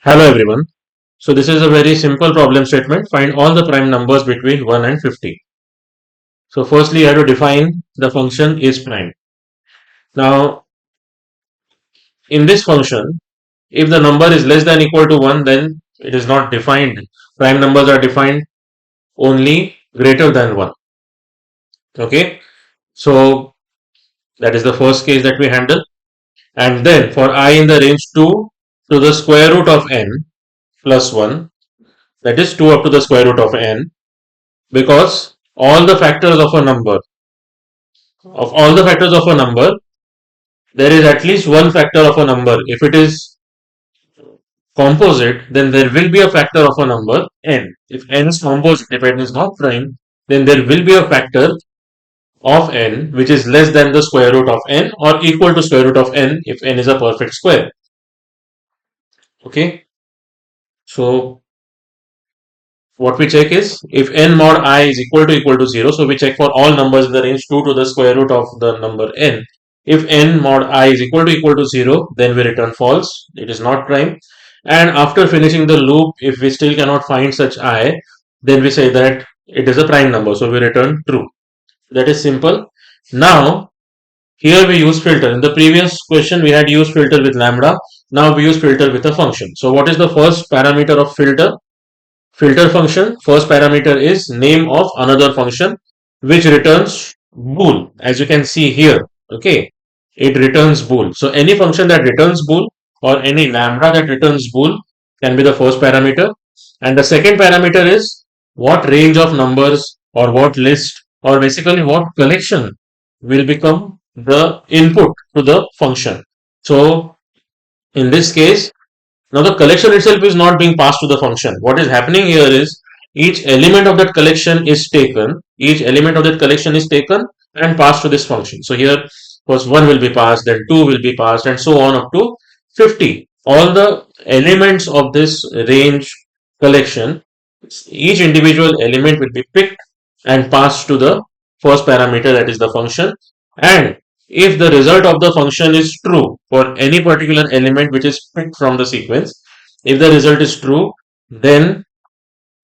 Hello everyone. So this is a very simple problem statement. Find all the prime numbers between 1 and 50. So firstly, you have to define the function is prime. Now, in this function, if the number is less than equal to 1, then it is not defined. Prime numbers are defined only greater than 1. Okay. So that is the first case that we handle. And then for I in the range 2 to the square root of n plus 1, that is 2 up to the square root of n, because all the factors of a number of all the factors of a number, there is at least one factor of a number. If it is composite, then there will be a factor of a number n. If n is composite, if n is not prime, then there will be a factor of n which is less than the square root of n or equal to square root of n if n is a perfect square. Okay. So what we check is if n mod I is equal to 0. So we check for all numbers in the range 2 to the square root of the number n. If n mod I is equal to 0, then we return false. It is not prime. And after finishing the loop, if we still cannot find such I, then we say that it is a prime number. So we return true. That is simple. Now, here we use filter. In the previous question, we had used filter with lambda. Now we use filter with a function. So what is the first parameter of filter? Filter function, first parameter is name of another function which returns bool, as you can see here. Okay, it returns bool. So any function that returns bool or any lambda that returns bool can be the first parameter. And the second parameter is what range of numbers or what list or basically what collection will become the input to the function. So in this case, now the collection itself is not being passed to the function. What is happening here is each element of that collection is taken, and passed to this function. So here first 1 will be passed, then 2 will be passed, and so on up to 50. All the elements of this range collection, each individual element will be picked and passed to the first parameter, that is the function. And if the result of the function is true for any particular element which is picked from the sequence, if the result is true, then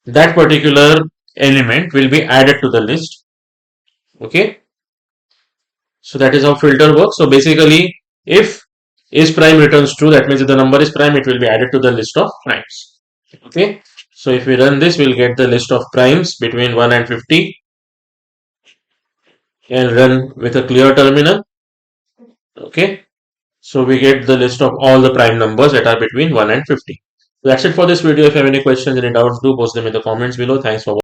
that particular element will be added to the list. Okay. So that is how filter works. So basically, if is prime returns true, that means if the number is prime, it will be added to the list of primes. Okay. So if we run this, we'll get the list of primes between 1 and 50 and run with a clear terminal. Okay. So we get the list of all the prime numbers that are between 1 and 50. So that's it for this video. If you have any questions, any doubts, do post them in the comments below. Thanks for watching.